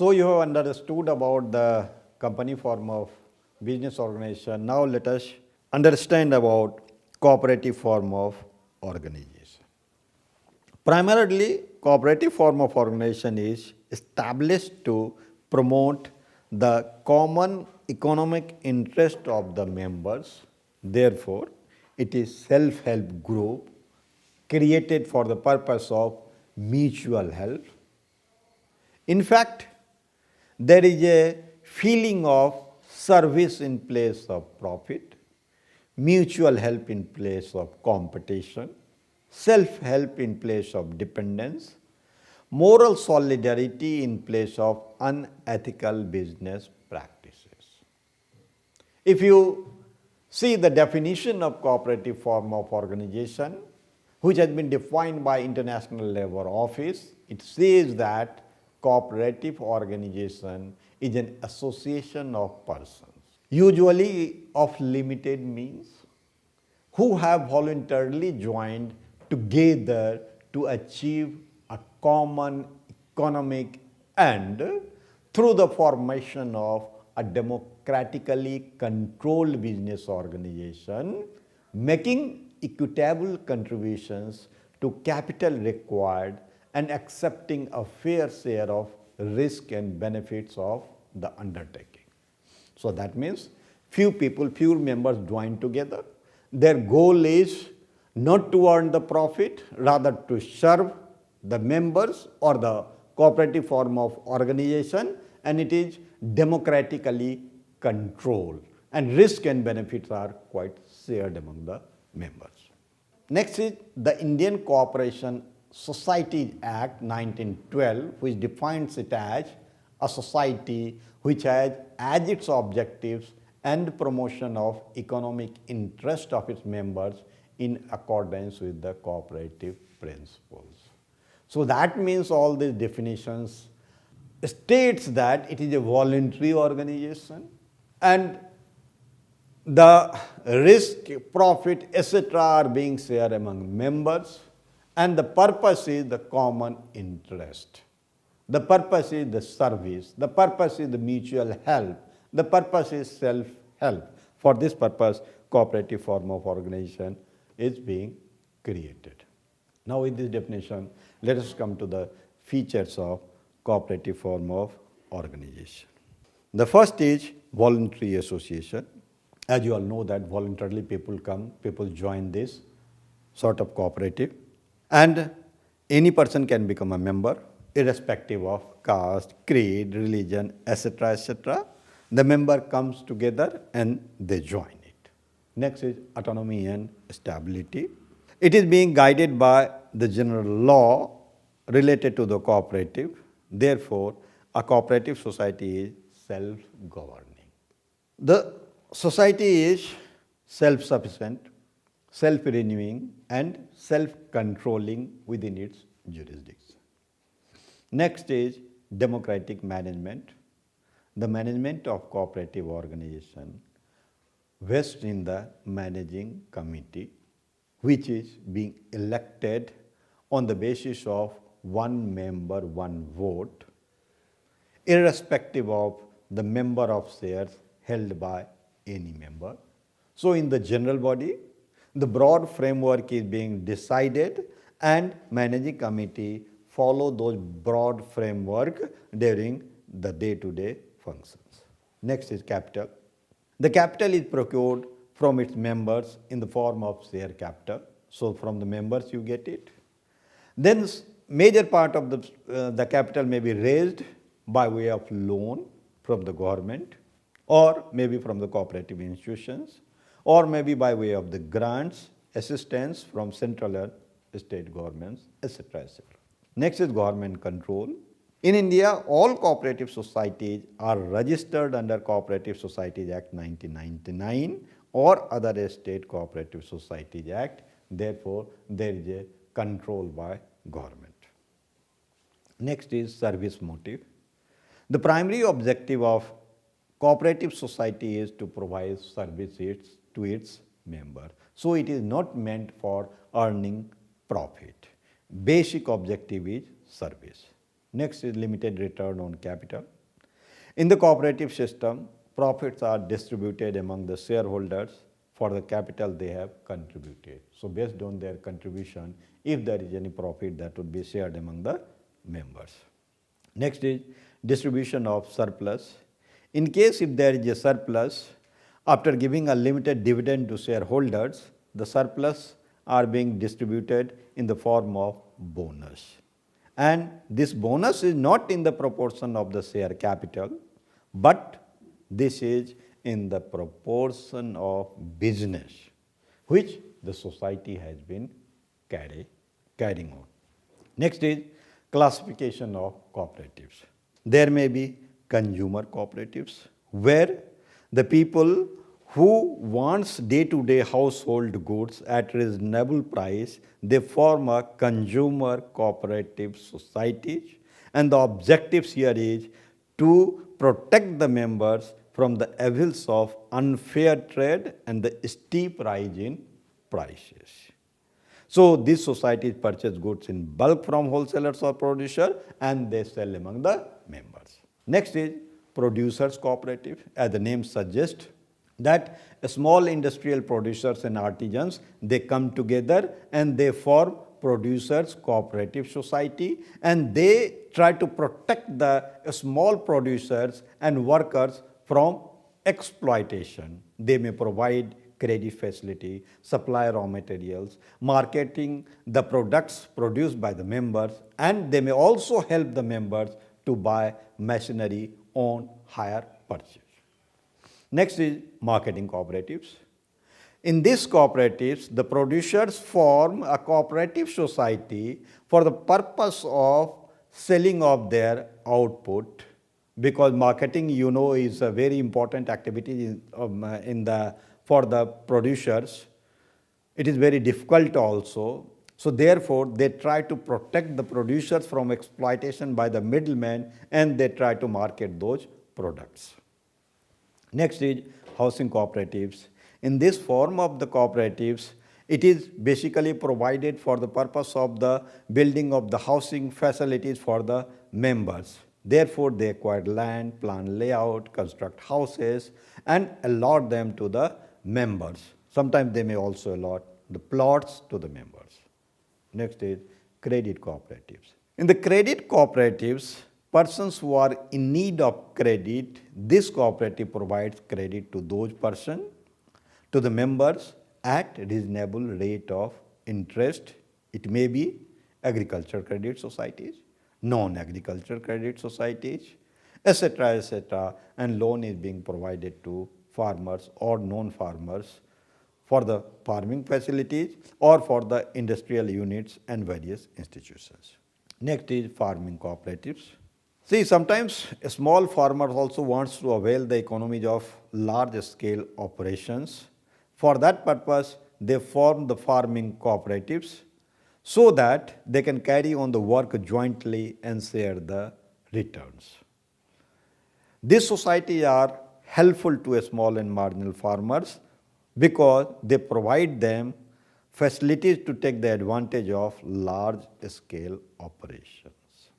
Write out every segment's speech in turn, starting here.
So you have understood about the company form of business organization. Now let us understand about cooperative form of organization. Primarily, cooperative form of organization is established to promote the common economic interest of the members. Therefore, it is self-help group created for the purpose of mutual help. In fact, there is a feeling of service in place of profit, mutual help in place of competition, self-help in place of dependence, moral solidarity in place of unethical business practices. If you see the definition of cooperative form of organization, which has been defined by International Labour Office, it says that cooperative organization is an association of persons, usually of limited means, who have voluntarily joined together to achieve a common economic end through the formation of a democratically controlled business organization, making equitable contributions to capital required and accepting a fair share of risk and benefits of the undertaking. So that means few members join together. Their goal is not to earn the profit, rather to serve the members or the cooperative form of organization, and it is democratically controlled, and risk and benefits are quite shared among the members. Next is the Indian Cooperation Societies Act 1912, which defines it as a society which has as its objectives and promotion of economic interest of its members in accordance with the cooperative principles. So that means all these definitions states that it is a voluntary organization and the risk, profit, etc. are being shared among members, and the purpose is the common interest. The purpose is the service. The purpose is the mutual help. The purpose is self-help. For this purpose, cooperative form of organization is being created. Now with this definition, let us come to the features of cooperative form of organization. The first is voluntary association. As you all know that voluntarily people join this sort of cooperative, and any person can become a member irrespective of caste, creed, religion, etc., etc. The member comes together and they join it. Next is autonomy and stability. It is being guided by the general law related to the cooperative. Therefore, a cooperative society is self-governing. The society is self-sufficient, self-renewing, and self-controlling within its jurisdiction. Next is democratic management. The management of cooperative organization vests in the managing committee, which is being elected on the basis of one member, one vote, irrespective of the number of shares held by any member. So in the general body, the broad framework is being decided and managing committee follow those broad framework during the day-to-day functions. Next is capital. The capital is procured from its members in the form of share capital. So from the members you get it. Then major part of the capital may be raised by way of loan from the government, or maybe from the cooperative institutions, or maybe by way of the grants, assistance from central or state governments, etc., etc. Next is government control. In India, all cooperative societies are registered under Cooperative Societies Act 1999 or other state Cooperative Societies Act. Therefore, there is a control by government. Next is service motive. The primary objective of cooperative society is to provide services to its member. So it is not meant for earning profit. Basic objective is service. Next is limited return on capital. In the cooperative system, profits are distributed among the shareholders for the capital they have contributed. So based on their contribution, if there is any profit, that would be shared among the members. Next is distribution of surplus. In case if there is a surplus, after giving a limited dividend to shareholders, the surplus are being distributed in the form of bonus. And this bonus is not in the proportion of the share capital, but this is in the proportion of business which the society has been carrying on. Next is classification of cooperatives. There may be consumer cooperatives where the people who wants day-to-day household goods at reasonable price, they form a consumer cooperative societies, and the objectives here is to protect the members from the evils of unfair trade and the steep rise in prices. So these societies purchase goods in bulk from wholesalers or producers and they sell among the members. Next is producers cooperative. As the name suggests, that small industrial producers and artisans, they come together and they form producers cooperative society, and they try to protect the small producers and workers from exploitation. They may provide credit facility, supply raw materials, marketing the products produced by the members, and they may also help the members to buy machinery on hire purchase. Next is marketing cooperatives. In these cooperatives, the producers form a cooperative society for the purpose of selling of their output, because marketing, is a very important activity for the producers. It is very difficult also. So therefore, they try to protect the producers from exploitation by the middlemen, and they try to market those products. Next is housing cooperatives. In this form of the cooperatives, it is basically provided for the purpose of the building of the housing facilities for the members. Therefore, they acquire land, plan layout, construct houses, and allot them to the members. Sometimes they may also allot the plots to the members. Next is credit cooperatives. In the credit cooperatives, persons who are in need of credit, this cooperative provides credit to those persons, to the members at reasonable rate of interest. It may be agriculture credit societies, non-agriculture credit societies, etc., and loan is being provided to farmers or non-farmers for the farming facilities or for the industrial units and various institutions. Next is farming cooperatives. See, sometimes a small farmer also wants to avail the economies of large-scale operations. For that purpose, they form the farming cooperatives so that they can carry on the work jointly and share the returns. These societies are helpful to small and marginal farmers because they provide them facilities to take the advantage of large-scale operations.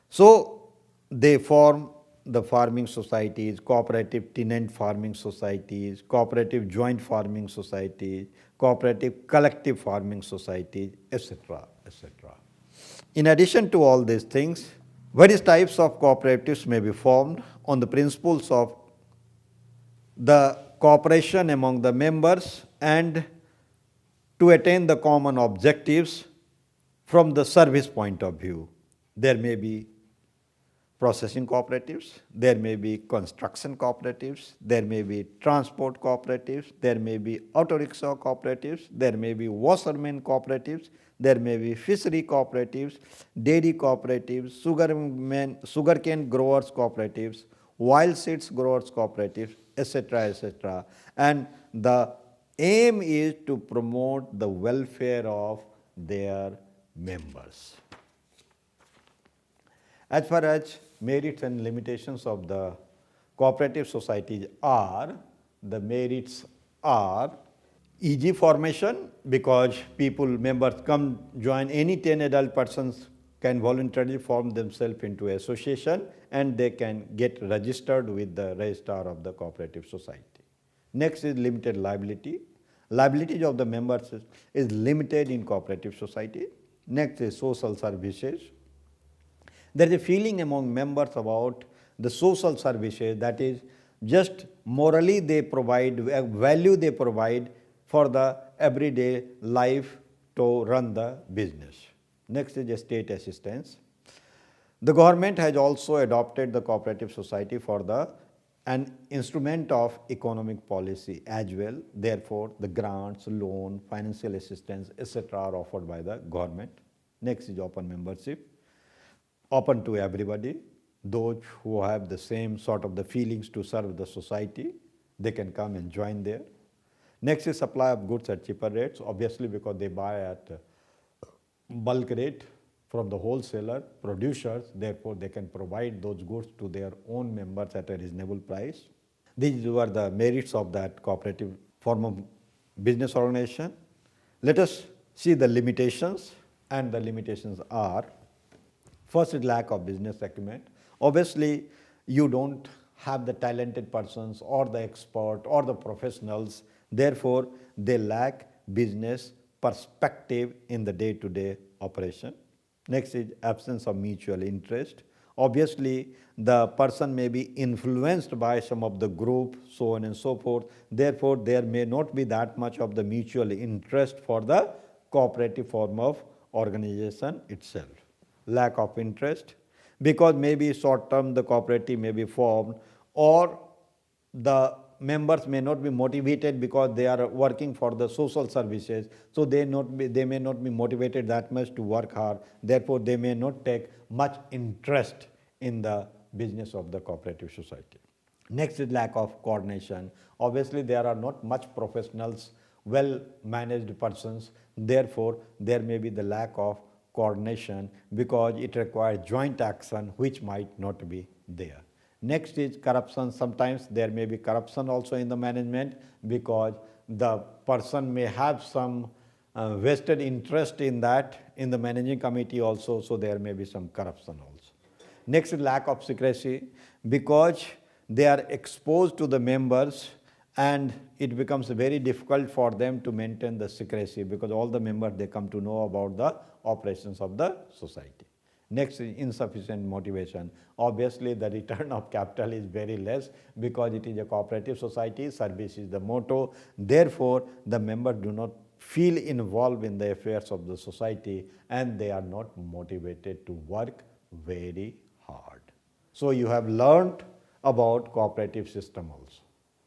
So, they form the farming societies, cooperative tenant farming societies, cooperative joint farming societies, cooperative collective farming societies, etc., etc. In addition to all these things, various types of cooperatives may be formed on the principles of the cooperation among the members and to attain the common objectives from the service point of view. There may be processing cooperatives, there may be construction cooperatives, there may be transport cooperatives, there may be auto rickshaw cooperatives, there may be washermen cooperatives, there may be fishery cooperatives, dairy cooperatives, sugarcane growers cooperatives, wild seeds growers cooperatives, etc., etc. And the aim is to promote the welfare of their members. As far as merits and limitations of the cooperative societies are, the merits are easy formation because members come join, any 10 adult persons can voluntarily form themselves into association and they can get registered with the registrar of the cooperative society. Next is limited liability. Liabilities of the members is limited in cooperative society. Next is social services. There is a feeling among members about the social services, that is just morally they provide, value they provide for the everyday life to run the business. Next is state assistance. The government has also adopted the cooperative society for an instrument of economic policy as well. Therefore, the grants, loan, financial assistance, etc. are offered by the government. Next is open membership, open to everybody. Those who have the same sort of the feelings to serve the society, they can come and join there. Next is supply of goods at cheaper rates, obviously because they buy at bulk rate from the wholesaler, producers, therefore they can provide those goods to their own members at a reasonable price. These were the merits of that cooperative form of business organization. Let us see the limitations, and the limitations are: first is lack of business acumen. Obviously, you don't have the talented persons or the expert or the professionals, therefore they lack business perspective in the day-to-day operation. Next is absence of mutual interest. Obviously, the person may be influenced by some of the group, so on and so forth. Therefore, there may not be that much of the mutual interest for the cooperative form of organization itself. Lack of interest, because maybe short term the cooperative may be formed, or the members may not be motivated because they are working for the social services, so they may not be motivated that much to work hard, therefore they may not take much interest in the business of the cooperative society. Next is lack of coordination. Obviously there are not much professionals, well managed persons, therefore there may be the lack of coordination because it requires joint action which might not be there. Next is corruption. Sometimes there may be corruption also in the management because the person may have some vested interest in that in the managing committee also, so there may be some corruption also. Next is lack of secrecy, because they are exposed to the members and it becomes very difficult for them to maintain the secrecy because all the members, they come to know about the operations of the society. Next is insufficient motivation. Obviously, the return of capital is very less because it is a cooperative society, service is the motto. Therefore, the members do not feel involved in the affairs of the society and they are not motivated to work very hard. So, you have learned about cooperative system also.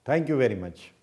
Thank you very much.